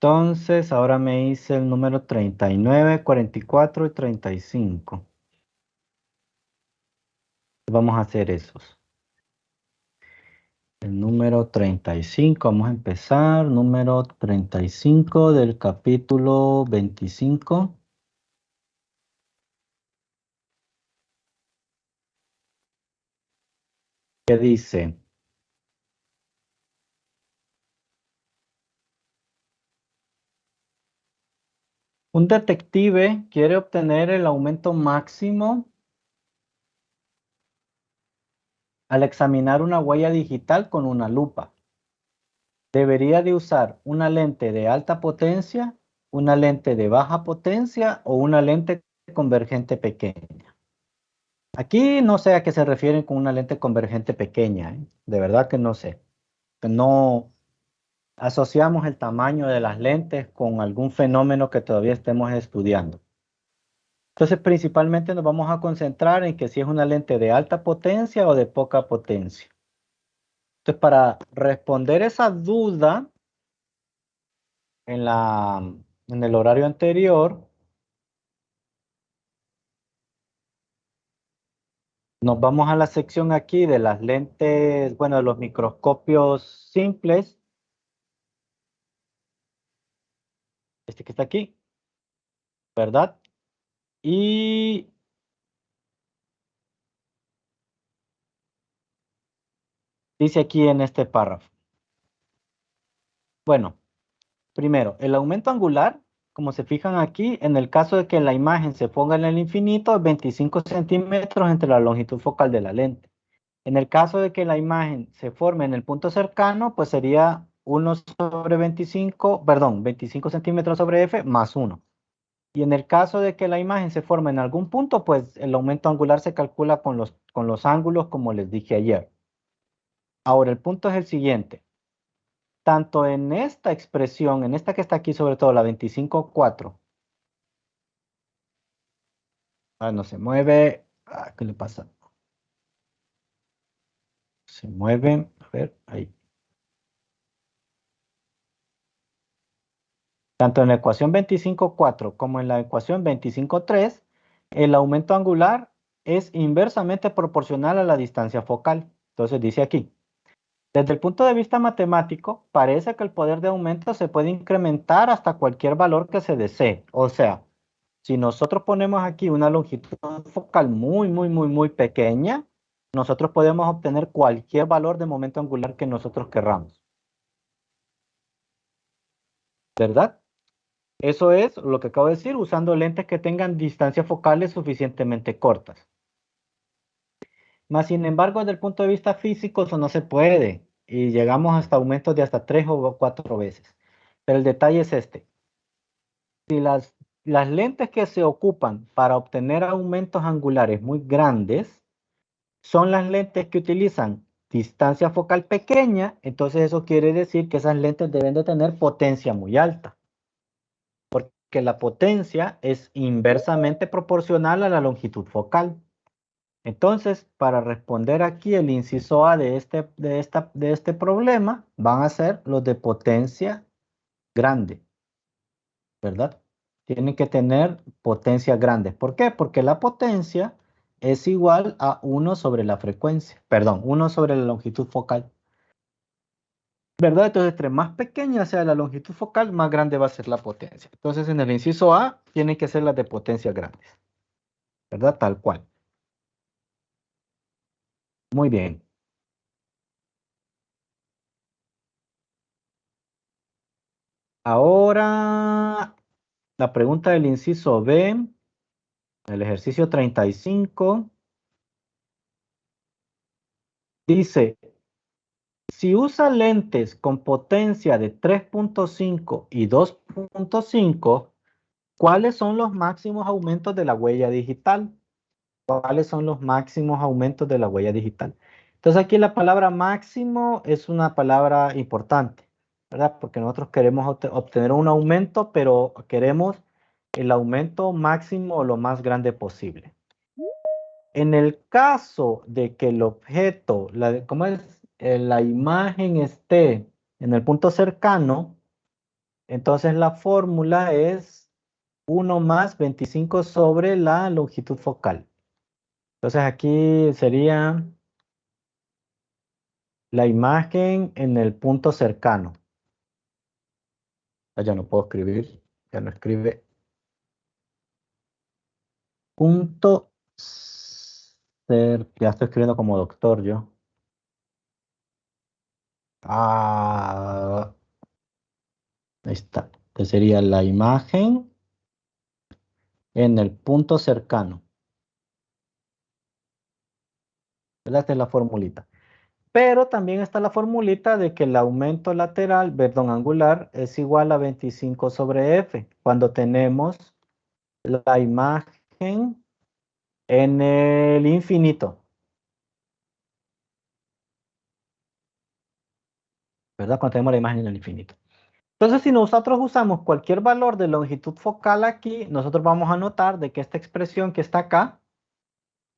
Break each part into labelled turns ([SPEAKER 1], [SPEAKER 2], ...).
[SPEAKER 1] Entonces, ahora me hice el número 39, 44 y 35. Vamos a hacer esos. El número 35, vamos a empezar. Número 35 del capítulo 25. ¿Qué dice? Un detective quiere obtener el aumento máximo al examinar una huella digital con una lupa. Debería de usar una lente de alta potencia, una lente de baja potencia o una lente convergente pequeña. Aquí no sé a qué se refieren con una lente convergente pequeña, ¿eh? De verdad que no sé. No asociamos el tamaño de las lentes con algún fenómeno que todavía estemos estudiando. Entonces, principalmente nos vamos a concentrar en que si es una lente de alta potencia o de poca potencia. Entonces, para responder esa duda en el horario anterior, nos vamos a la sección aquí de las lentes, bueno, de los microscopios simples. Este que está aquí, ¿verdad? Y dice aquí en este párrafo. Bueno, primero, el aumento angular, como se fijan aquí, en el caso de que la imagen se ponga en el infinito, es 25 centímetros entre la longitud focal de la lente. En el caso de que la imagen se forme en el punto cercano, pues sería 1 sobre 25, perdón, 25 centímetros sobre f más 1. Y en el caso de que la imagen se forme en algún punto, pues el aumento angular se calcula con los ángulos como les dije ayer. Ahora, el punto es el siguiente. Tanto en esta expresión, en esta que está aquí, sobre todo la 25,4. No se mueve. ¿Qué le pasa? Se mueve. A ver, ahí. Tanto en la ecuación 25,4 como en la ecuación 25,3, el aumento angular es inversamente proporcional a la distancia focal. Entonces dice aquí. Desde el punto de vista matemático, parece que el poder de aumento se puede incrementar hasta cualquier valor que se desee. O sea, si nosotros ponemos aquí una longitud focal muy pequeña, nosotros podemos obtener cualquier valor de momento angular que nosotros querramos. ¿Verdad? Eso es lo que acabo de decir, usando lentes que tengan distancias focales suficientemente cortas. Mas, sin embargo, desde el punto de vista físico, eso no se puede. Y llegamos hasta aumentos de hasta 3 o 4 veces. Pero el detalle es este. Si las lentes que se ocupan para obtener aumentos angulares muy grandes son las lentes que utilizan distancia focal pequeña, entonces eso quiere decir que esas lentes deben de tener potencia muy alta, porque la potencia es inversamente proporcional a la longitud focal. Entonces, para responder aquí el inciso A de este problema, van a ser los de potencia grande, ¿verdad? Tienen que tener potencias grandes. ¿Por qué? Porque la potencia es igual a 1 sobre la frecuencia, perdón, 1 sobre la longitud focal. ¿Verdad? Entonces, entre más pequeña sea la longitud focal, más grande va a ser la potencia. Entonces, en el inciso A, tienen que ser las de potencias grandes. ¿Verdad? Tal cual. Muy bien. Ahora, la pregunta del inciso B, el ejercicio 35, dice, si usa lentes con potencia de 3.5 y 2.5, ¿cuáles son los máximos aumentos de la huella digital? ¿Cuáles son los máximos aumentos de la huella digital? Entonces aquí la palabra máximo es una palabra importante, ¿verdad? Porque nosotros queremos obtener un aumento, pero queremos el aumento máximo lo más grande posible. En el caso de que el objeto, ¿cómo es? La imagen esté en el punto cercano, Entonces la fórmula es 1 más 25 sobre la longitud focal. Entonces aquí sería la imagen en el punto cercano. Ya no puedo escribir, ya no escribe. Punto ya estoy escribiendo como doctor yo. Ah, ahí está. Este sería la imagen en el punto cercano. ¿Verdad? Esta es la formulita. Pero también está la formulita de que el aumento lateral, perdón, angular, es igual a 25 sobre F. Cuando tenemos la imagen en el infinito. ¿Verdad? Cuando tenemos la imagen en el infinito. Entonces, si nosotros usamos cualquier valor de longitud focal aquí, nosotros vamos a notar de que esta expresión que está acá,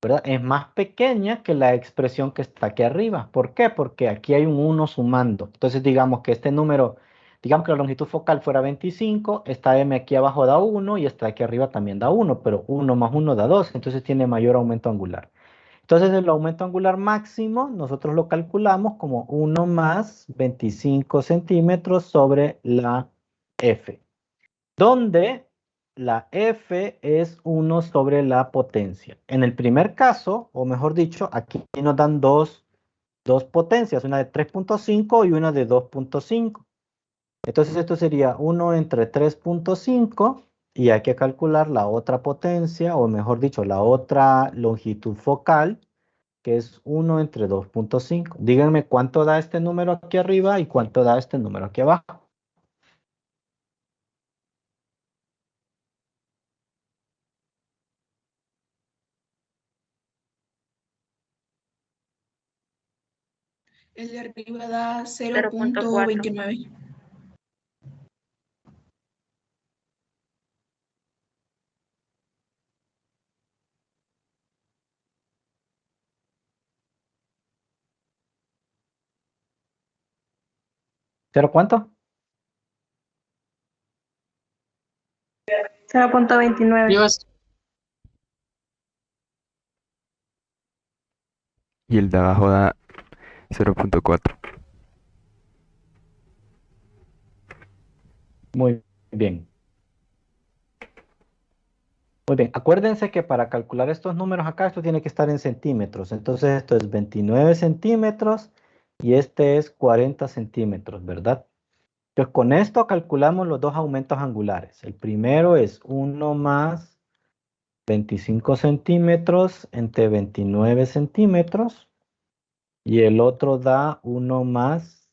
[SPEAKER 1] ¿verdad? Es más pequeña que la expresión que está aquí arriba. ¿Por qué? Porque aquí hay un 1 sumando. Entonces, digamos que este número, digamos que la longitud focal fuera 25, esta m aquí abajo da 1 y esta aquí arriba también da 1, pero 1 más 1 da 2, entonces tiene mayor aumento angular. Entonces, el aumento angular máximo nosotros lo calculamos como 1 más 25 centímetros sobre la F, donde la F es 1 sobre la potencia. En el primer caso, o mejor dicho, aquí nos dan dos potencias, una de 3.5 y una de 2.5. Entonces, esto sería 1 entre 3.5 y hay que calcular la otra potencia, o mejor dicho, la otra longitud focal, que es 1 entre 2.5. Díganme cuánto da este número aquí arriba y cuánto da este número aquí abajo.
[SPEAKER 2] El de arriba da
[SPEAKER 3] 0.4.
[SPEAKER 2] 0.29.
[SPEAKER 1] ¿Cero cuánto?
[SPEAKER 3] 0.29.
[SPEAKER 2] Dios,
[SPEAKER 4] Y el de abajo da 0.4.
[SPEAKER 1] Muy bien. Muy bien. Acuérdense que para calcular estos números acá, esto tiene que estar en centímetros. Entonces esto es 29 centímetros y este es 40 centímetros, ¿verdad? Entonces con esto calculamos los dos aumentos angulares. El primero es 1 más 25 centímetros entre 29 centímetros. Y el otro da 1 más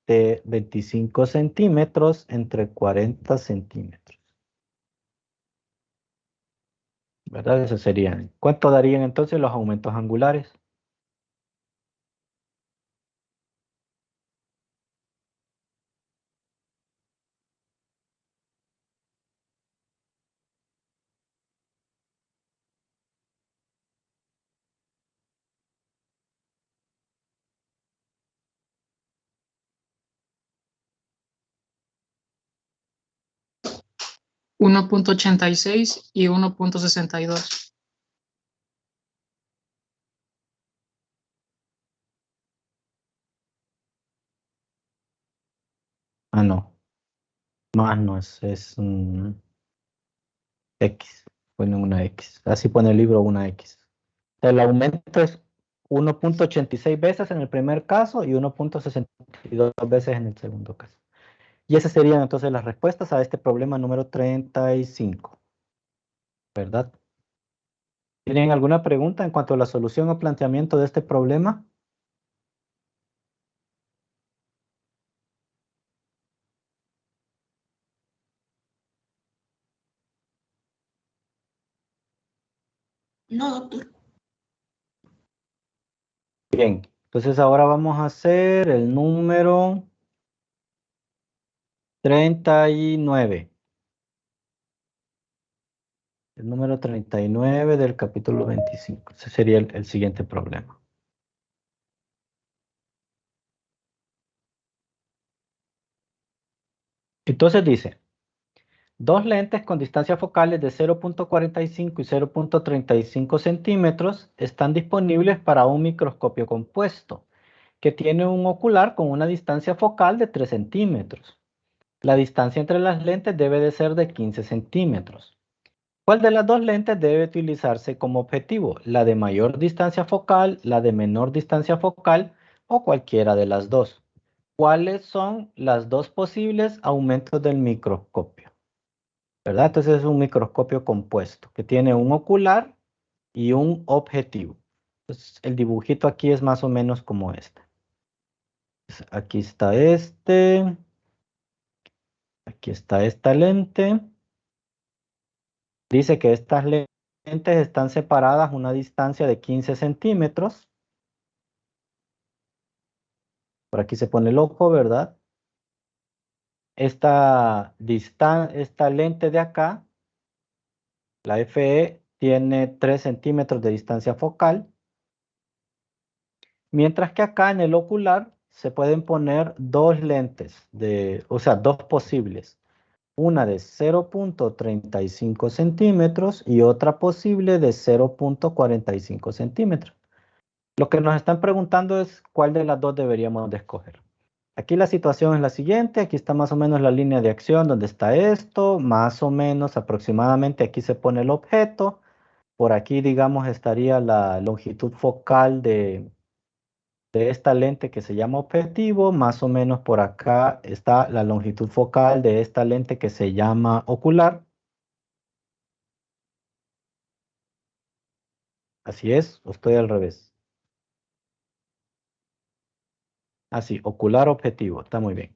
[SPEAKER 1] 25 centímetros entre 40 centímetros. ¿Verdad? Eso serían. ¿Cuánto darían entonces los aumentos angulares?
[SPEAKER 2] uno punto 86 y 1.62.
[SPEAKER 1] Ah, no. Más no es un X. Ponen una X. Así pone el libro una X. El aumento es 1.86 veces en el primer caso y 1.62 veces en el segundo caso. Y esas serían entonces las respuestas a este problema número 35, ¿verdad? ¿Tienen alguna pregunta en cuanto a la solución o planteamiento de este problema?
[SPEAKER 2] No, doctor.
[SPEAKER 1] Bien, entonces ahora vamos a hacer el número 39. El número 39 del capítulo 25. Ese sería el siguiente problema. Entonces dice, dos lentes con distancias focales de 0.45 y 0.35 centímetros están disponibles para un microscopio compuesto, que tiene un ocular con una distancia focal de 3 centímetros. La distancia entre las lentes debe de ser de 15 centímetros. ¿Cuál de las dos lentes debe utilizarse como objetivo? ¿La de mayor distancia focal, la de menor distancia focal o cualquiera de las dos? ¿Cuáles son las dos posibles aumentos del microscopio? ¿Verdad? Entonces es un microscopio compuesto que tiene un ocular y un objetivo. Entonces, el dibujito aquí es más o menos como este. Aquí está este. Aquí está esta lente. Dice que estas lentes están separadas a una distancia de 15 centímetros. Por aquí se pone el ojo, ¿verdad? Esta lente de acá, la FE, tiene 3 centímetros de distancia focal. Mientras que acá en el ocular se pueden poner dos lentes, o sea, dos posibles. Una de 0.35 centímetros y otra posible de 0.45 centímetros. Lo que nos están preguntando es cuál de las dos deberíamos de escoger. Aquí la situación es la siguiente, aquí está más o menos la línea de acción donde está esto, más o menos aproximadamente aquí se pone el objeto, por aquí digamos estaría la longitud focal de esta lente que se llama objetivo, más o menos por acá está la longitud focal de esta lente que se llama ocular. Así es, o estoy al revés. Así, ocular objetivo, está muy bien.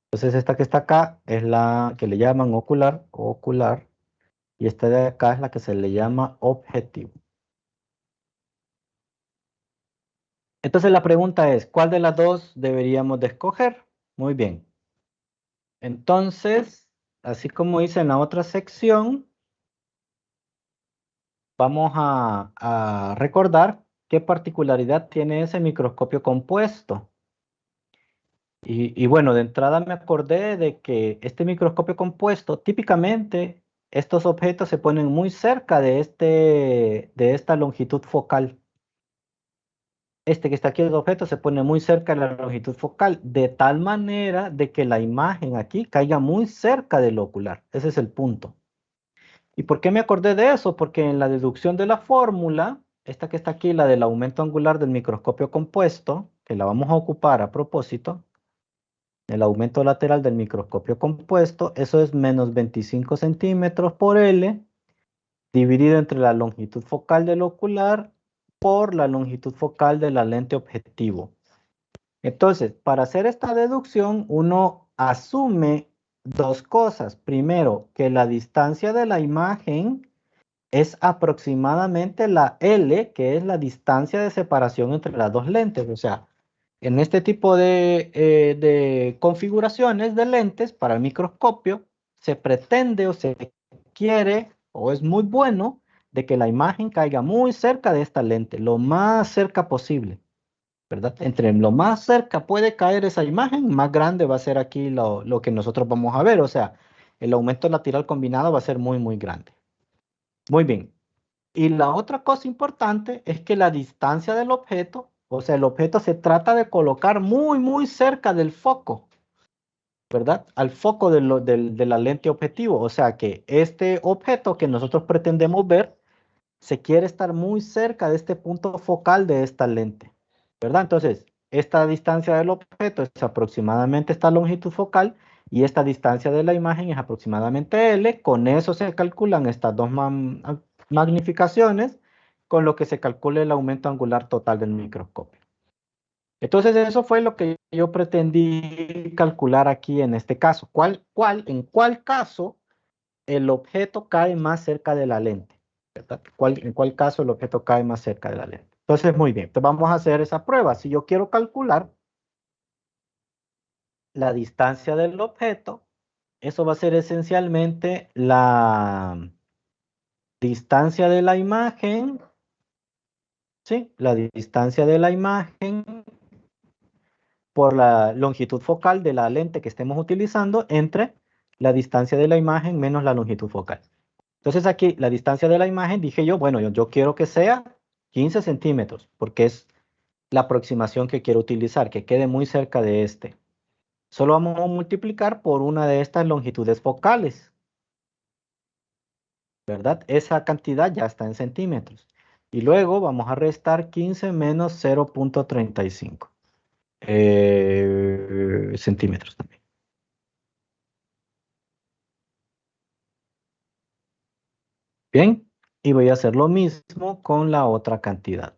[SPEAKER 1] Entonces esta que está acá es la que le llaman ocular, y esta de acá es la que se le llama objetivo. Entonces la pregunta es, ¿cuál de las dos deberíamos de escoger? Muy bien. Entonces, así como hice en la otra sección, vamos a recordar qué particularidad tiene ese microscopio compuesto. Y bueno, de entrada me acordé de que este microscopio compuesto, típicamente estos objetos se ponen muy cerca de esta longitud focal. Este que está aquí, el objeto, se pone muy cerca de la longitud focal, de tal manera de que la imagen aquí caiga muy cerca del ocular. Ese es el punto. ¿Y por qué me acordé de eso? Porque en la deducción de la fórmula, esta que está aquí, la del aumento angular del microscopio compuesto, que la vamos a ocupar a propósito, el aumento lateral del microscopio compuesto, eso es menos 25 centímetros por L, dividido entre la longitud focal del ocular por la longitud focal de la lente objetivo. Entonces, para hacer esta deducción, uno asume dos cosas. Primero, que la distancia de la imagen es aproximadamente la L, que es la distancia de separación entre las dos lentes. O sea, en este tipo de configuraciones de lentes para el microscopio, se pretende o se quiere o es muy bueno de que la imagen caiga muy cerca de esta lente, lo más cerca posible, ¿verdad? Entre lo más cerca puede caer esa imagen, más grande va a ser aquí lo que nosotros vamos a ver. O sea, el aumento lateral combinado va a ser muy, muy grande. Muy bien. Y la otra cosa importante es que la distancia del objeto, o sea, el objeto se trata de colocar muy, muy cerca del foco, ¿verdad? Al foco de la lente objetivo. O sea que este objeto que nosotros pretendemos ver se quiere estar muy cerca de este punto focal de esta lente, ¿verdad? Entonces, esta distancia del objeto es aproximadamente esta longitud focal y esta distancia de la imagen es aproximadamente L. Con eso se calculan estas dos magnificaciones, con lo que se calcula el aumento angular total del microscopio. Entonces, eso fue lo que yo pretendí calcular aquí en este caso. ¿En cuál caso el objeto cae más cerca de la lente? ¿Verdad? ¿En cuál caso el objeto cae más cerca de la lente? Entonces, muy bien. Entonces, vamos a hacer esa prueba. Si yo quiero calcular la distancia del objeto, eso va a ser esencialmente la distancia de la imagen, ¿sí? La distancia de la imagen por la longitud focal de la lente que estemos utilizando entre la distancia de la imagen menos la longitud focal. Entonces aquí la distancia de la imagen, dije yo, bueno, yo quiero que sea 15 centímetros, porque es la aproximación que quiero utilizar, que quede muy cerca de este. Solo vamos a multiplicar por una de estas longitudes focales, ¿verdad? Esa cantidad ya está en centímetros. Y luego vamos a restar 15 menos 0.35 centímetros también. Bien, y voy a hacer lo mismo con la otra cantidad.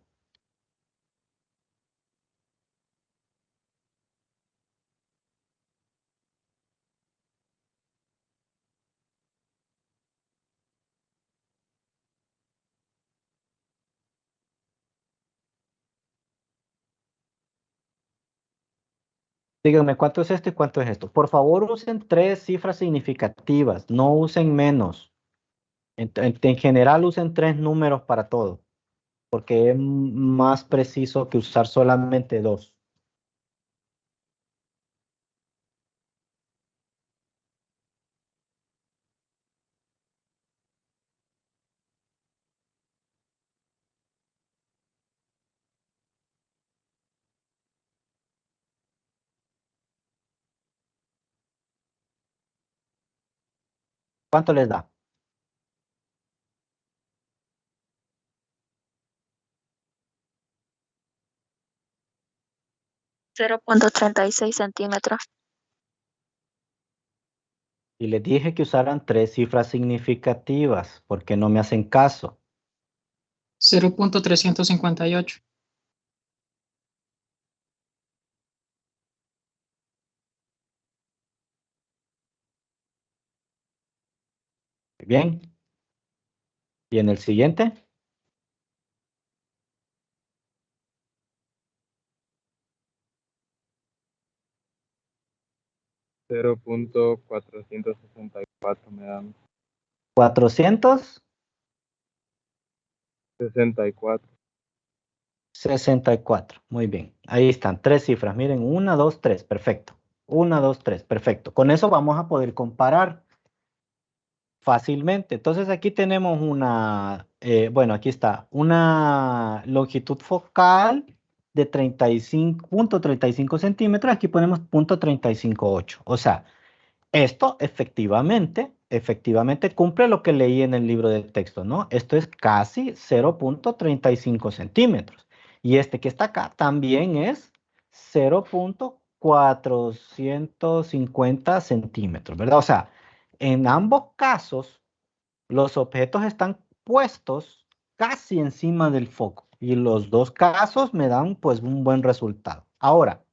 [SPEAKER 1] Díganme cuánto es esto y cuánto es esto. Por favor, usen 3 cifras significativas, no usen menos. En general, usen 3 números para todo, porque es más preciso que usar solamente 2. ¿Cuánto les da?
[SPEAKER 3] 0.36 centímetros.
[SPEAKER 1] Y les dije que usaran 3 cifras significativas, porque no me hacen caso.
[SPEAKER 2] 0.358.
[SPEAKER 1] Bien. ¿Y en el siguiente?
[SPEAKER 5] 0.464 me dan.
[SPEAKER 1] 464.
[SPEAKER 5] 64.
[SPEAKER 1] Muy bien. Ahí están, 3 cifras. Miren, 1, 2, 3. Perfecto. 1, 2, 3. Perfecto. Con eso vamos a poder comparar fácilmente. Entonces aquí tenemos una, bueno, aquí está, una longitud focal de 35.35 centímetros. Aquí ponemos .358. O sea, esto efectivamente cumple lo que leí en el libro de texto, ¿no? Esto es casi 0.35 centímetros. Y este que está acá también es 0.450 centímetros, ¿verdad? O sea, en ambos casos, los objetos están puestos casi encima del foco. Y los dos casos me dan pues un buen resultado. Ahora,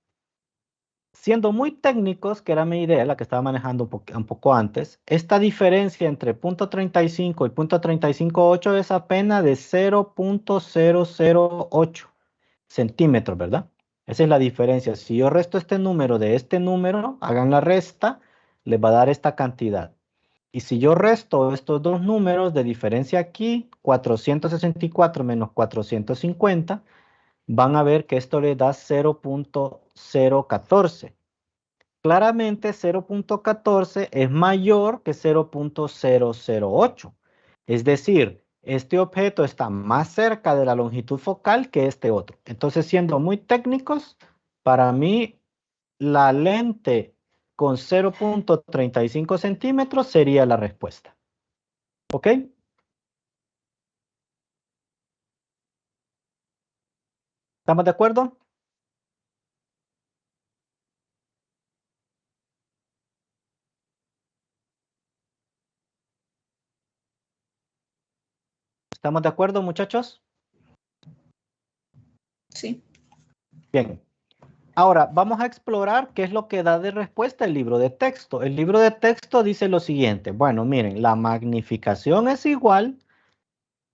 [SPEAKER 1] siendo muy técnicos, que era mi idea, la que estaba manejando un poco antes, esta diferencia entre .35 y .358 es apenas de 0.008 centímetros, ¿verdad? Esa es la diferencia. Si yo resto este número de este número, hagan la resta, les va a dar esta cantidad. Y si yo resto estos dos números de diferencia aquí, 464 menos 450, van a ver que esto le da 0.014. Claramente 0.14 es mayor que 0.008. Es decir, este objeto está más cerca de la longitud focal que este otro. Entonces, siendo muy técnicos, para mí la lente con 0.35 centímetros sería la respuesta. ¿Ok? ¿Estamos de acuerdo? ¿Estamos de acuerdo, muchachos?
[SPEAKER 2] Sí.
[SPEAKER 1] Bien. Ahora, vamos a explorar qué es lo que da de respuesta el libro de texto. El libro de texto dice lo siguiente. Bueno, miren, la magnificación es igual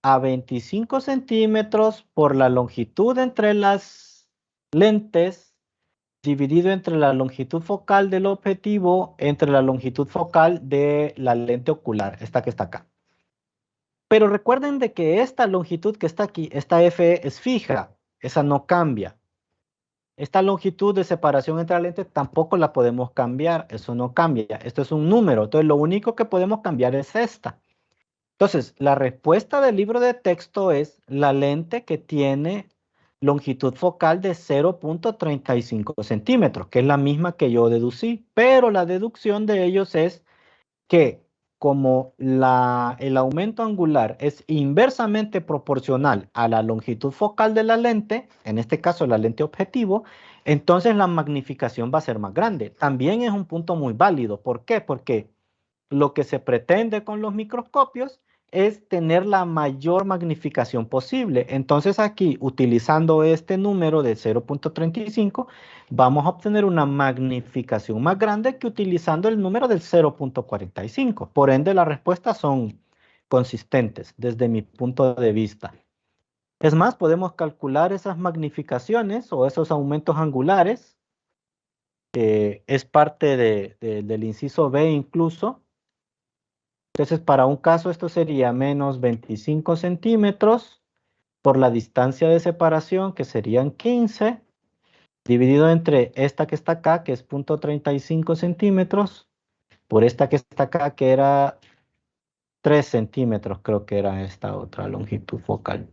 [SPEAKER 1] a 25 centímetros por la longitud entre las lentes dividido entre la longitud focal del objetivo entre la longitud focal de la lente ocular, esta que está acá. Pero recuerden de que esta longitud que está aquí, esta F es fija, esa no cambia. Esta longitud de separación entre las lentes tampoco la podemos cambiar. Eso no cambia. Esto es un número. Entonces, lo único que podemos cambiar es esta. Entonces, la respuesta del libro de texto es la lente que tiene longitud focal de 0.35 centímetros, que es la misma que yo deducí. Pero la deducción de ellos es que como el aumento angular es inversamente proporcional a la longitud focal de la lente, en este caso la lente objetivo, entonces la magnificación va a ser más grande. También es un punto muy válido. ¿Por qué? Porque lo que se pretende con los microscopios es tener la mayor magnificación posible. Entonces aquí, utilizando este número de 0.35, vamos a obtener una magnificación más grande que utilizando el número del 0.45. Por ende, las respuestas son consistentes desde mi punto de vista. Es más, podemos calcular esas magnificaciones o esos aumentos angulares. Es parte del inciso B incluso. Entonces, para un caso esto sería menos 25 centímetros por la distancia de separación, que serían 15, dividido entre esta que está acá, que es 0.35 centímetros, por esta que está acá, que era 3 centímetros, creo que era esta otra longitud focal.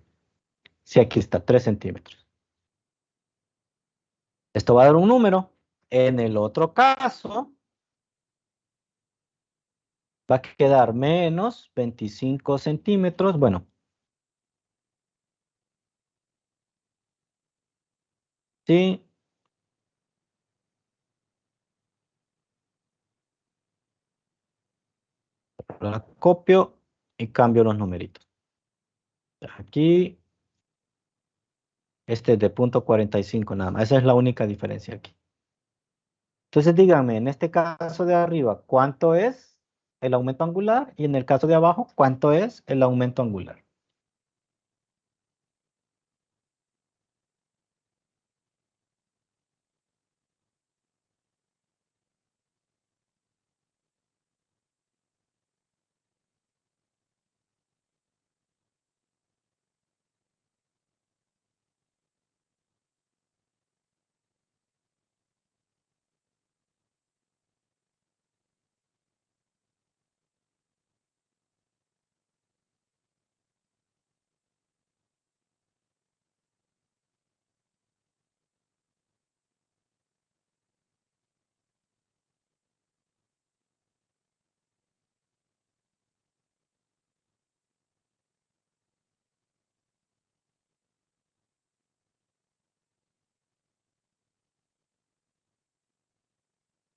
[SPEAKER 1] Sí, aquí está, 3 centímetros. Esto va a dar un número. En el otro caso, va a quedar menos 25 centímetros. Bueno, sí. La copio y cambio los numeritos. Aquí, este es de 0.45 nada más. Esa es la única diferencia aquí. Entonces díganme, en este caso de arriba, ¿cuánto es el aumento angular? Y en el caso de abajo, ¿cuánto es el aumento angular?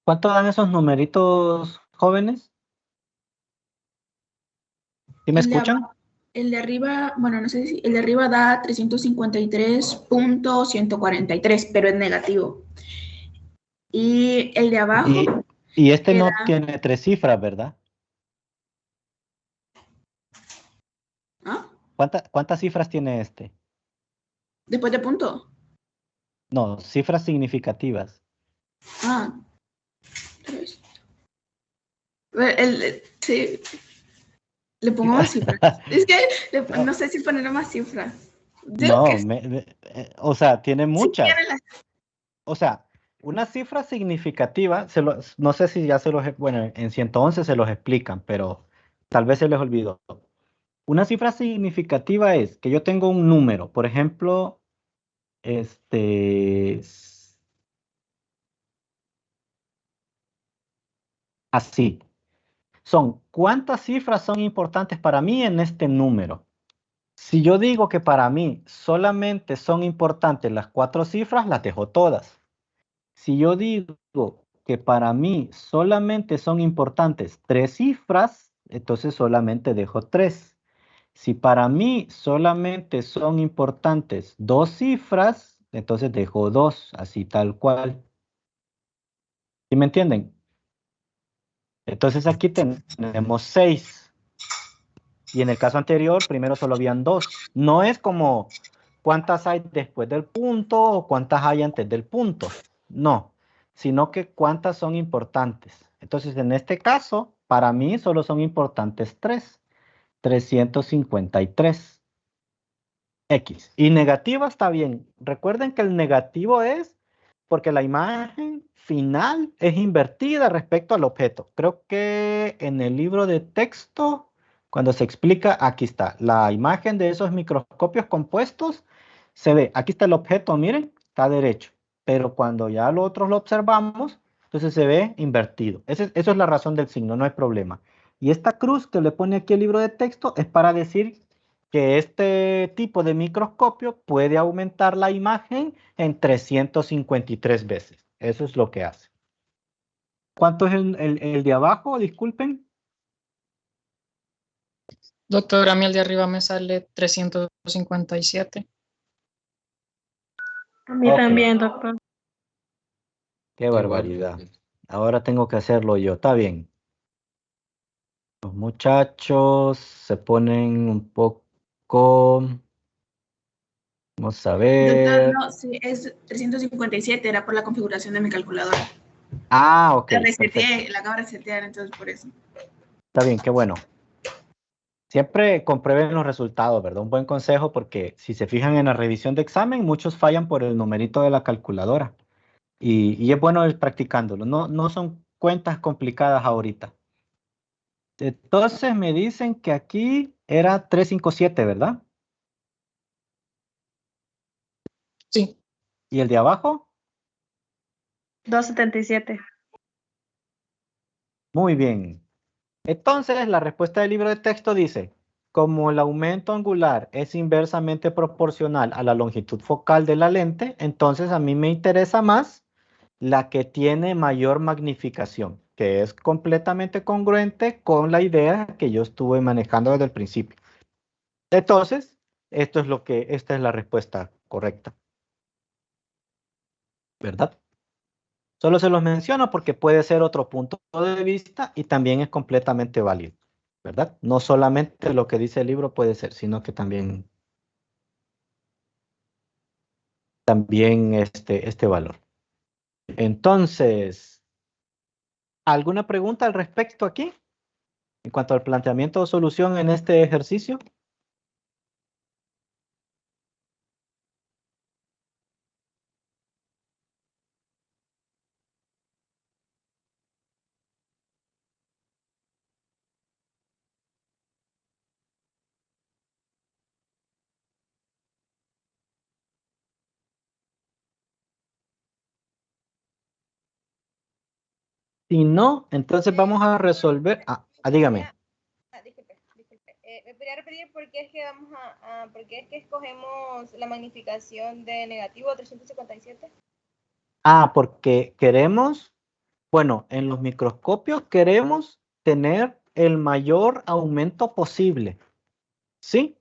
[SPEAKER 1] ¿Cuánto dan esos numeritos, jóvenes? ¿Sí me
[SPEAKER 6] El de
[SPEAKER 1] escuchan?
[SPEAKER 6] abajo, el de arriba, bueno, no sé si el de arriba da 353.143, pero es negativo. Y el de abajo
[SPEAKER 1] Y este
[SPEAKER 6] queda,
[SPEAKER 1] no tiene 3 cifras, ¿verdad?
[SPEAKER 6] ¿ah?
[SPEAKER 1] ¿Cuántas cifras tiene este?
[SPEAKER 6] Después de punto.
[SPEAKER 1] No, cifras significativas.
[SPEAKER 6] Ah, 3. Sí, le pongo más cifras. Es que no sé si ponerle más cifras. Digo
[SPEAKER 1] No,
[SPEAKER 6] que
[SPEAKER 1] o sea, tiene
[SPEAKER 6] sí
[SPEAKER 1] muchas.
[SPEAKER 6] tiene las.
[SPEAKER 1] O sea, una cifra significativa, no sé si ya bueno, en 111 se los explican, pero tal vez se les olvidó. Una cifra significativa es que yo tengo un número, por ejemplo, así. Son, ¿cuántas cifras son importantes para mí en este número? Si yo digo que para mí solamente son importantes las 4 cifras, las dejo todas. Si yo digo que para mí solamente son importantes 3 cifras, entonces solamente dejo 3. Si para mí solamente son importantes 2 cifras, entonces dejo 2, así tal cual. ¿Sí me entienden? Entonces aquí tenemos 6. Y en el caso anterior, primero solo habían 2. No es como cuántas hay después del punto o cuántas hay antes del punto. No, sino que cuántas son importantes. Entonces, en este caso, para mí solo son importantes 3. 353. X. Y negativa está bien. Recuerden que el negativo es porque la imagen final es invertida respecto al objeto. Creo que en el libro de texto, cuando se explica, aquí está, la imagen de esos microscopios compuestos, se ve, aquí está el objeto, miren, está derecho, pero cuando ya los otros lo observamos, entonces se ve invertido. Eso es la razón del signo, no hay problema. Y esta cruz que le pone aquí el libro de texto es para decir que este tipo de microscopio puede aumentar la imagen en 353 veces. Eso es lo que hace. ¿Cuánto es el de abajo? Disculpen.
[SPEAKER 2] Doctor, a mí el de arriba me sale 357.
[SPEAKER 7] A mí
[SPEAKER 1] Ok.
[SPEAKER 7] también, doctor.
[SPEAKER 1] Qué barbaridad. Ahora tengo que hacerlo yo. Está bien. Los muchachos se ponen un poco... Vamos a
[SPEAKER 6] Doctor,
[SPEAKER 1] ver.
[SPEAKER 6] no, sí, es 357, era por la configuración de mi calculadora.
[SPEAKER 1] Ah, ok.
[SPEAKER 6] La
[SPEAKER 1] Perfecto.
[SPEAKER 6] reseteé, la acabo de resetear, entonces por eso.
[SPEAKER 1] Está bien, qué bueno. Siempre comprueben los resultados, ¿verdad? Un buen consejo porque si se fijan en la revisión de examen, muchos fallan por el numerito de la calculadora. Y es bueno ir practicándolo. No son cuentas complicadas ahorita. Entonces me dicen que aquí era 357, ¿verdad?
[SPEAKER 2] Sí,
[SPEAKER 1] ¿Y el de abajo?
[SPEAKER 7] 277.
[SPEAKER 1] Muy bien. Entonces la respuesta del libro de texto dice, como el aumento angular es inversamente proporcional a la longitud focal de la lente, entonces a mí me interesa más la que tiene mayor magnificación, que es completamente congruente con la idea que yo estuve manejando desde el principio. Entonces, esta es la respuesta correcta, ¿verdad? Solo se los menciono porque puede ser otro punto de vista y también es completamente válido, ¿verdad? No solamente lo que dice el libro puede ser, sino que también este valor. Entonces, ¿alguna pregunta al respecto aquí? En cuanto al planteamiento o solución en este ejercicio. Si no, entonces vamos a resolver. Dígame.
[SPEAKER 8] Disculpe. ¿Me podría repetir por qué es que por qué es que escogemos la magnificación de negativo 357?
[SPEAKER 1] Porque queremos, bueno, en los microscopios queremos tener el mayor aumento posible. ¿Sí?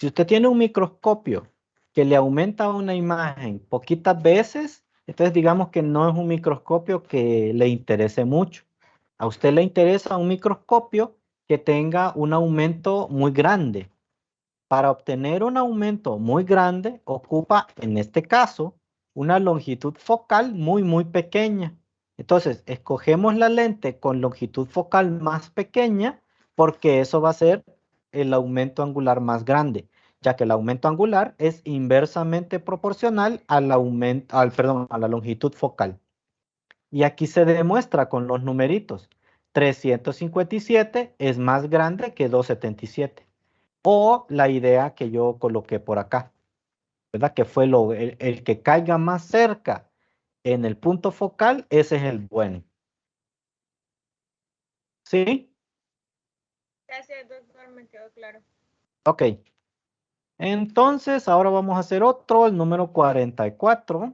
[SPEAKER 1] Si usted tiene un microscopio que le aumenta una imagen poquitas veces, entonces digamos que no es un microscopio que le interese mucho. A usted le interesa un microscopio que tenga un aumento muy grande. Para obtener un aumento muy grande, ocupa, en este caso, una longitud focal muy pequeña. Entonces, escogemos la lente con longitud focal más pequeña porque eso va a ser el aumento angular más grande, ya que el aumento angular es inversamente proporcional al a la longitud focal. Y aquí se demuestra con los numeritos. 357 es más grande que 277. O la idea que yo coloqué por acá, ¿verdad? Que fue el que caiga más cerca en el punto focal, ese es el bueno. ¿Sí?
[SPEAKER 8] Gracias, doctor, me quedó claro.
[SPEAKER 1] Ok. Entonces, ahora vamos a hacer otro, el número 44.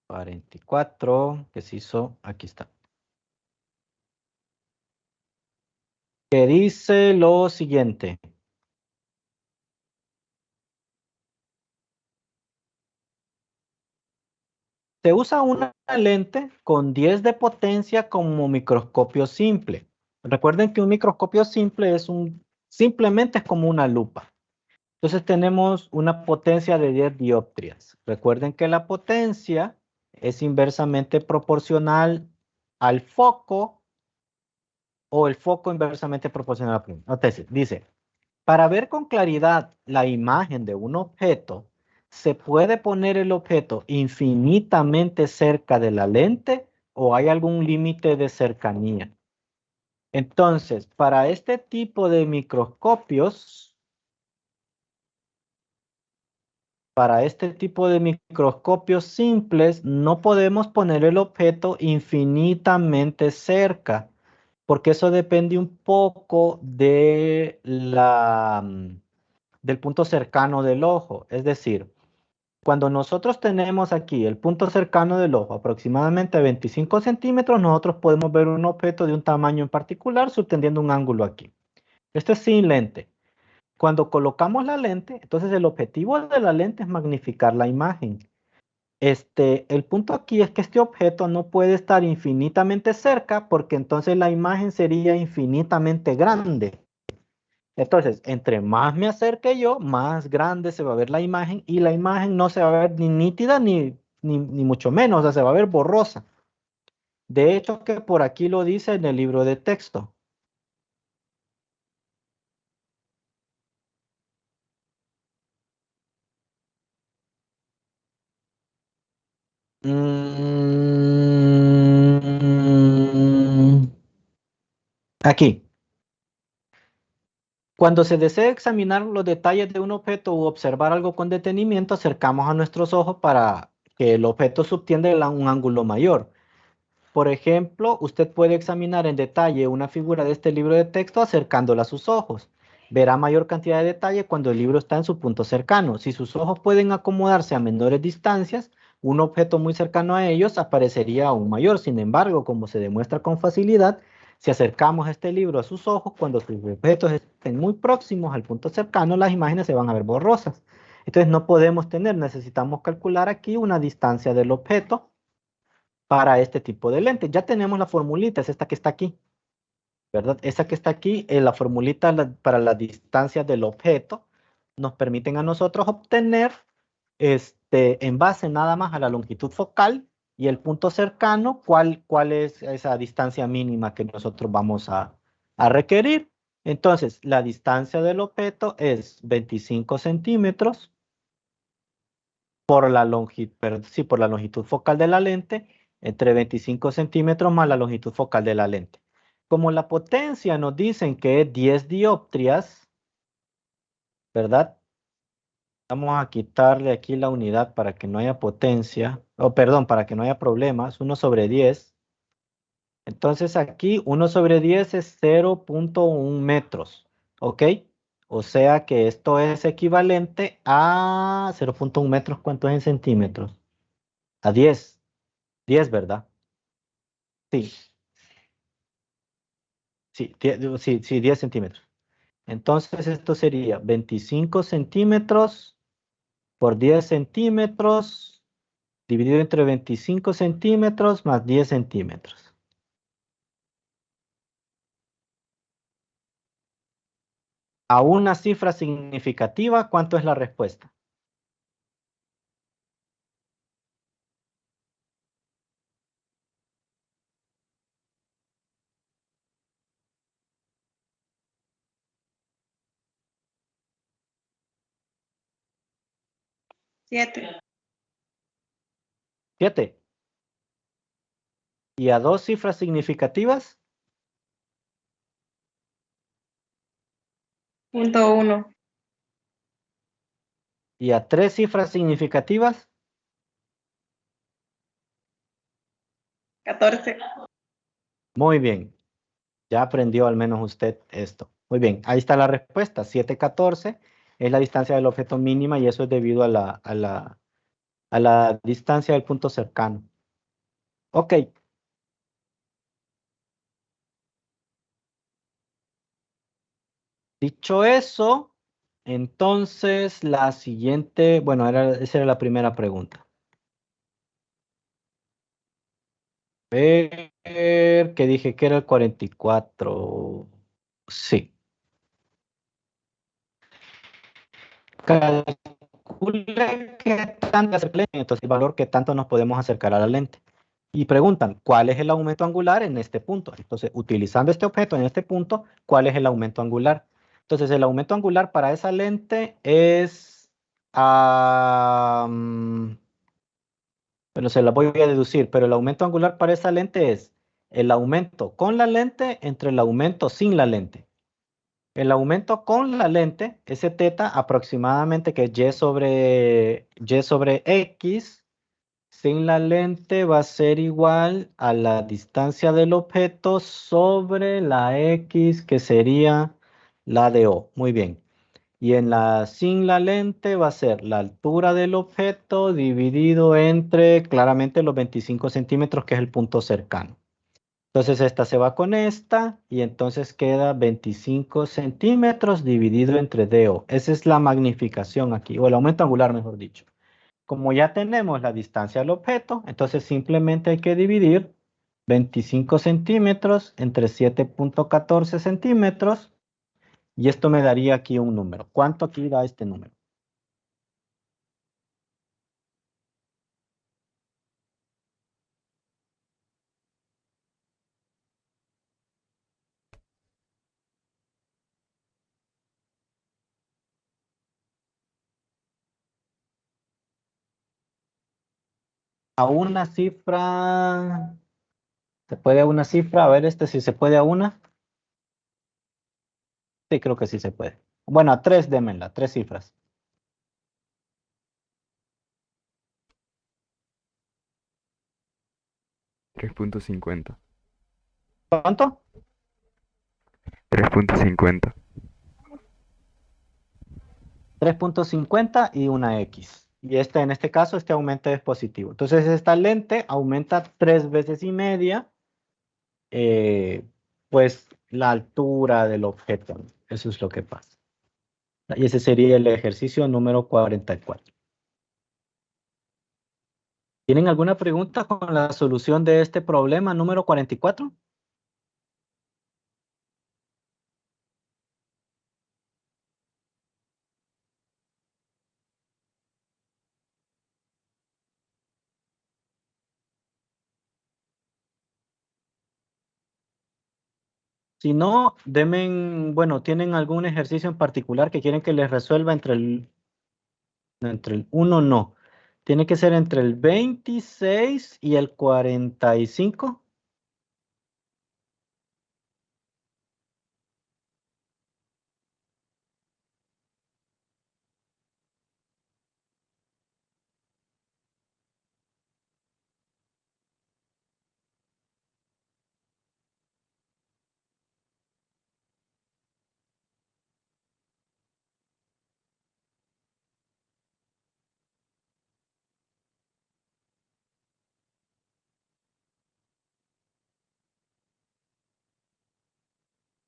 [SPEAKER 1] 44, que se hizo, aquí está. Que dice lo siguiente. Se usa una lente con 10 de potencia como microscopio simple. Recuerden que un microscopio simple simplemente es como una lupa. Entonces tenemos una potencia de 10 dioptrías. Recuerden que la potencia es inversamente proporcional al foco o el foco inversamente proporcional a la prima. Entonces, dice, para ver con claridad la imagen de un objeto, ¿se puede poner el objeto infinitamente cerca de la lente o hay algún límite de cercanía? Entonces, para este tipo de microscopios, simples, no podemos poner el objeto infinitamente cerca, porque eso depende un poco de del punto cercano del ojo. Es decir, cuando nosotros tenemos aquí el punto cercano del ojo, aproximadamente 25 centímetros, nosotros podemos ver un objeto de un tamaño en particular subtendiendo un ángulo aquí. Esto es sin lente. Cuando colocamos la lente, entonces el objetivo de la lente es magnificar la imagen. El punto aquí es que este objeto no puede estar infinitamente cerca porque entonces la imagen sería infinitamente grande. Entonces, entre más me acerque yo, más grande se va a ver la imagen y la imagen no se va a ver ni nítida ni mucho menos, o sea, se va a ver borrosa. De hecho, que por aquí lo dice en el libro de texto. Aquí. Cuando se desea examinar los detalles de un objeto u observar algo con detenimiento, acercamos a nuestros ojos para que el objeto subtienda un ángulo mayor. Por ejemplo, usted puede examinar en detalle una figura de este libro de texto acercándola a sus ojos. Verá mayor cantidad de detalle cuando el libro está en su punto cercano. Si sus ojos pueden acomodarse a menores distancias, un objeto muy cercano a ellos aparecería aún mayor. Sin embargo, como se demuestra con facilidad, si acercamos este libro a sus ojos, cuando sus objetos estén muy próximos al punto cercano, las imágenes se van a ver borrosas. Entonces no podemos necesitamos calcular aquí una distancia del objeto para este tipo de lente. Ya tenemos la formulita, es esta que está aquí, ¿verdad? Esa que está aquí, la formulita para las distancias del objeto, nos permiten a nosotros obtener, en base nada más a la longitud focal y el punto cercano, cuál es esa distancia mínima que nosotros vamos a requerir. Entonces, la distancia del objeto es 25 centímetros por la longitud focal de la lente, entre 25 centímetros más la longitud focal de la lente. Como la potencia nos dicen que es 10 dioptrias, ¿verdad? Vamos a quitarle aquí la unidad para que no haya potencia, perdón, para que no haya problemas, 1 sobre 10. Entonces aquí 1 sobre 10 es 0.1 metros, ¿ok? O sea que esto es equivalente a 0.1 metros, ¿cuánto es en centímetros? A 10, 10, ¿verdad? Sí, sí, 10 centímetros. Entonces esto sería 25 centímetros por 10 centímetros dividido entre 25 centímetros más 10 centímetros. A una cifra significativa, ¿cuánto es la respuesta?
[SPEAKER 6] Siete.
[SPEAKER 1] 7. ¿Y a dos cifras significativas?
[SPEAKER 6] Punto 1.
[SPEAKER 1] ¿Y a tres cifras significativas?
[SPEAKER 6] 14.
[SPEAKER 1] Muy bien. Ya aprendió al menos usted esto. Muy bien, ahí está la respuesta. 7,14 es la distancia del objeto mínima y eso es debido a la distancia del punto cercano. Ok. Dicho eso, entonces la siguiente, bueno, esa era la primera pregunta. A ver, que dije que era el 44. Sí. Calcule qué tanto es el lente, entonces el valor que tanto nos podemos acercar a la lente. Y preguntan, ¿cuál es el aumento angular en este punto? Entonces, utilizando este objeto en este punto, ¿cuál es el aumento angular? Entonces, el aumento angular para esa lente es pero se la voy a deducir, pero el aumento angular para esa lente es el aumento con la lente entre el aumento sin la lente. El aumento con la lente, ese teta aproximadamente que es y sobre x, sin la lente va a ser igual a la distancia del objeto sobre la x que sería la de O. Muy bien. Y sin la lente va a ser la altura del objeto dividido entre claramente los 25 centímetros que es el punto cercano. Entonces esta se va con esta y entonces queda 25 centímetros dividido entre DO. Esa es la magnificación aquí, o el aumento angular mejor dicho. Como ya tenemos la distancia al objeto, entonces simplemente hay que dividir 25 centímetros entre 7.14 centímetros y esto me daría aquí un número. ¿Cuánto aquí da este número? A una cifra, ¿se puede a una cifra? A ver si se puede a una. Sí, creo que sí se puede. Bueno, a 3 démenla, 3 cifras.
[SPEAKER 4] $3.50.
[SPEAKER 1] ¿Cuánto?
[SPEAKER 4] 3.50.
[SPEAKER 1] 3.50 y una X. Y en este caso, este aumento es positivo. Entonces, esta lente aumenta 3 veces y media, pues, la altura del objeto. Eso es lo que pasa. Y ese sería el ejercicio número 44. ¿Tienen alguna pregunta con la solución de este problema número 44? Si no, bueno, ¿tienen algún ejercicio en particular que quieren que les resuelva entre el 1? No. Tiene que ser entre el 26 y el 45.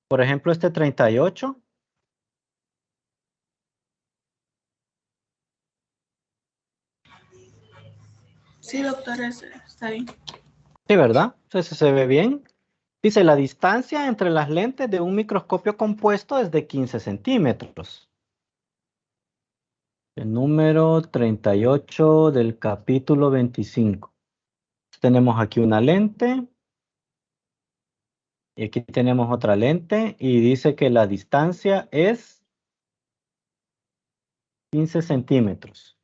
[SPEAKER 1] Por ejemplo, este 38.
[SPEAKER 6] Sí, doctor, está bien.
[SPEAKER 1] Sí, ¿verdad? Entonces se ve bien. Dice, la distancia entre las lentes de un microscopio compuesto es de 15 centímetros. El número 38 del capítulo 25. Tenemos aquí una lente. Y aquí tenemos otra lente. Y dice que la distancia es 15 centímetros.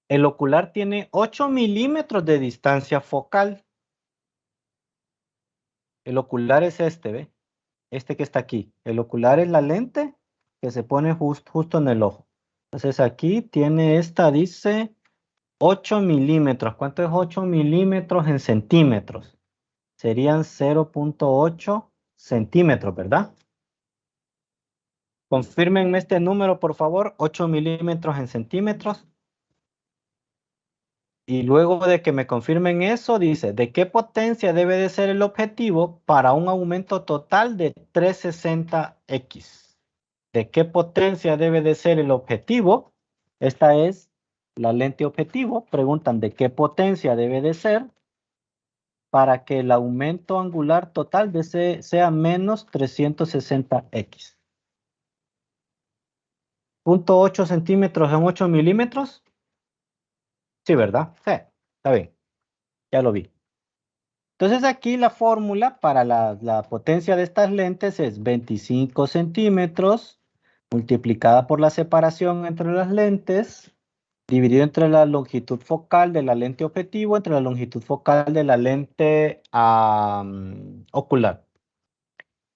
[SPEAKER 1] El ocular tiene 8 milímetros de distancia focal. El ocular es este, ¿ve? Este que está aquí. El ocular es la lente que se pone justo en el ojo. Entonces aquí tiene esta, dice 8 milímetros. ¿Cuánto es 8 milímetros en centímetros? Serían 0.8 centímetros, ¿verdad? Confírmenme este número, por favor. 8 milímetros en centímetros. Y luego de que me confirmen eso, dice, ¿de qué potencia debe de ser el objetivo para un aumento total de 360x? ¿De qué potencia debe de ser el objetivo? Esta es la lente objetivo. Preguntan, ¿de qué potencia debe de ser para que el aumento angular total sea menos 360x? ¿0.8 centímetros en 8 milímetros? Sí, ¿verdad? Sí, está bien. Ya lo vi. Entonces aquí la fórmula para la potencia de estas lentes es 25 centímetros multiplicada por la separación entre las lentes, dividido entre la longitud focal de la lente objetivo entre la longitud focal de la lente ocular.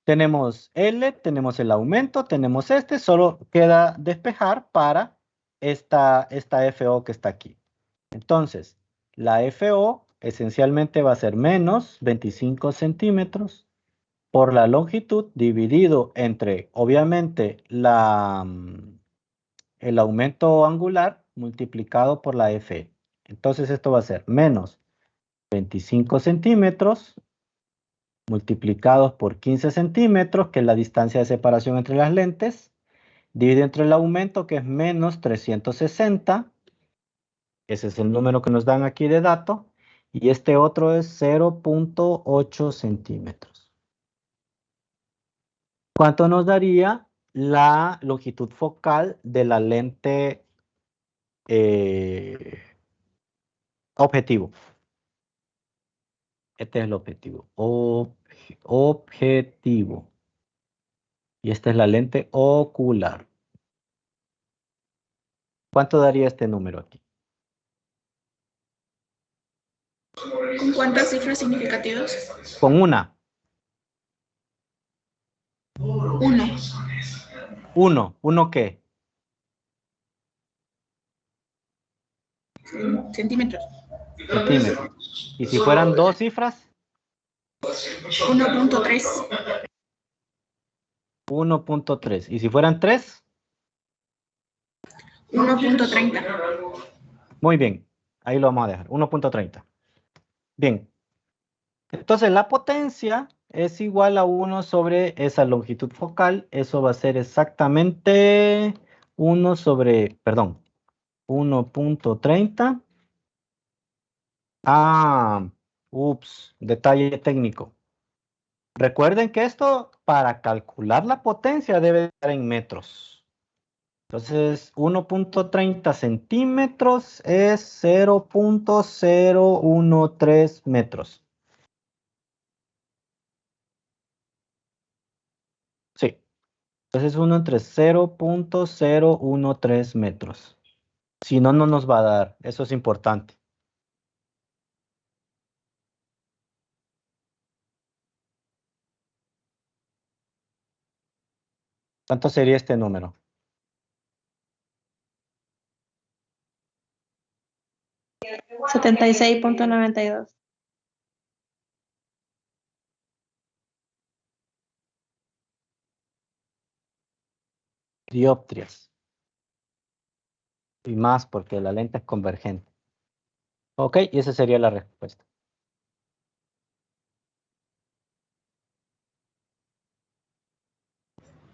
[SPEAKER 1] Tenemos L, tenemos el aumento, tenemos este, solo queda despejar para esta FO que está aquí. Entonces, la FO esencialmente va a ser menos 25 centímetros por la longitud dividido entre, obviamente, el aumento angular multiplicado por la FE. Entonces esto va a ser menos 25 centímetros multiplicados por 15 centímetros, que es la distancia de separación entre las lentes, dividido entre el aumento, que es menos 360. Ese es el número que nos dan aquí de dato. Y este otro es 0.8 centímetros. ¿Cuánto nos daría la longitud focal de la lente objetivo? Este es el objetivo. Objetivo. Y esta es la lente ocular. ¿Cuánto daría este número aquí?
[SPEAKER 6] ¿Con cuántas cifras significativas?
[SPEAKER 1] Con una.
[SPEAKER 6] 1.
[SPEAKER 1] Uno. ¿Uno qué?
[SPEAKER 6] Centímetros.
[SPEAKER 1] Centímetros. ¿Y si fueran dos cifras?
[SPEAKER 6] 1.3.
[SPEAKER 1] 1.3. ¿Y si fueran tres?
[SPEAKER 6] 1.30.
[SPEAKER 1] Muy bien. Ahí lo vamos a dejar. 1.30. Bien. Entonces la potencia es igual a 1 sobre esa longitud focal. Eso va a ser exactamente 1.30. Detalle técnico. Recuerden que esto, para calcular la potencia, debe estar en metros. Entonces, 1.30 centímetros es 0.013 metros. Sí. Entonces, 1 entre 0.013 metros. Si no, no nos va a dar. Eso es importante. ¿Cuánto sería este número?
[SPEAKER 7] $76.92.
[SPEAKER 1] Dioptrias. Y más porque la lente es convergente. Ok, y esa sería la respuesta.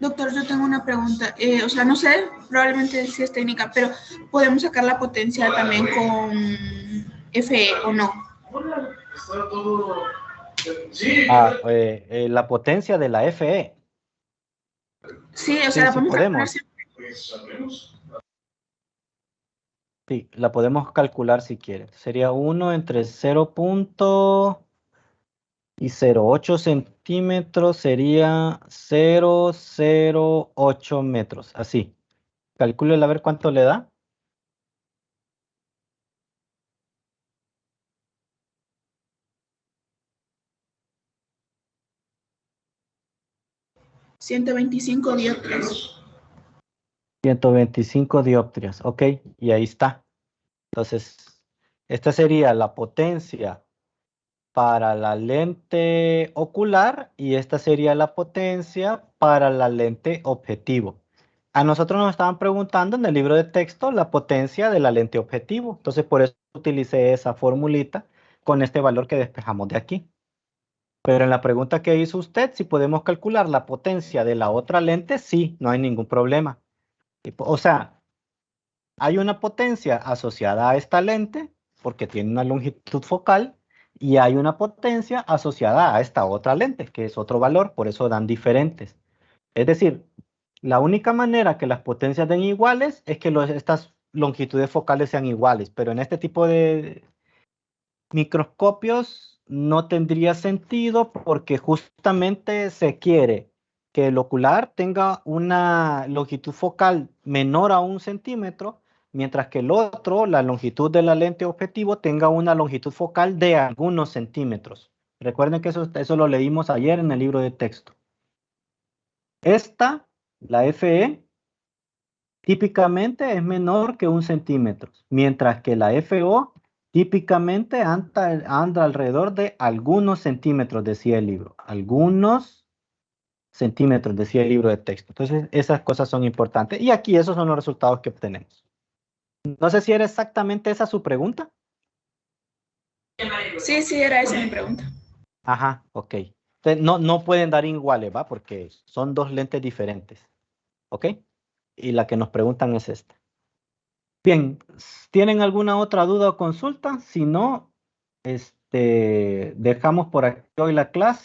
[SPEAKER 6] Doctor, yo tengo una pregunta. O sea, no sé, probablemente sí es técnica, pero ¿podemos sacar la potencia también con FE o no?
[SPEAKER 1] La potencia de la FE.
[SPEAKER 6] Sí, o sea,
[SPEAKER 1] Sí,
[SPEAKER 6] la podemos calcular
[SPEAKER 1] podemos.
[SPEAKER 6] siempre.
[SPEAKER 1] Sí, la podemos calcular si quieres. Sería 1 entre 0.08 centímetros sería 0.08 metros. Así. Calcúlela a ver cuánto le da.
[SPEAKER 6] $125 dioptrias.
[SPEAKER 1] 125 dioptrias. Ok, y ahí está. Entonces, esta sería la potencia para la lente ocular y esta sería la potencia para la lente objetivo. A nosotros nos estaban preguntando en el libro de texto la potencia de la lente objetivo. Entonces, por eso utilicé esa formulita con este valor que despejamos de aquí. Pero en la pregunta que hizo usted, si podemos calcular la potencia de la otra lente, sí, no hay ningún problema. O sea, hay una potencia asociada a esta lente porque tiene una longitud focal y hay una potencia asociada a esta otra lente, que es otro valor, por eso dan diferentes. Es decir, la única manera que las potencias den iguales es que estas longitudes focales sean iguales, pero en este tipo de microscopios no tendría sentido porque justamente se quiere que el ocular tenga una longitud focal menor a 1 centímetro, mientras que el otro, la longitud de la lente objetivo, tenga una longitud focal de algunos centímetros. Recuerden que eso lo leímos ayer en el libro de texto. Esta, la FE, típicamente es menor que 1 centímetro, mientras que la FO típicamente anda alrededor de algunos centímetros, decía el libro. Algunos centímetros, decía el libro de texto. Entonces, esas cosas son importantes. Y aquí esos son los resultados que obtenemos. No sé si era exactamente esa su pregunta.
[SPEAKER 6] Sí, sí, era esa mi pregunta.
[SPEAKER 1] Ajá, ok. Entonces, no pueden dar iguales, ¿va? Porque son dos lentes diferentes. ¿Ok? Y la que nos preguntan es esta. Bien, ¿tienen alguna otra duda o consulta? Si no, dejamos por aquí hoy la clase.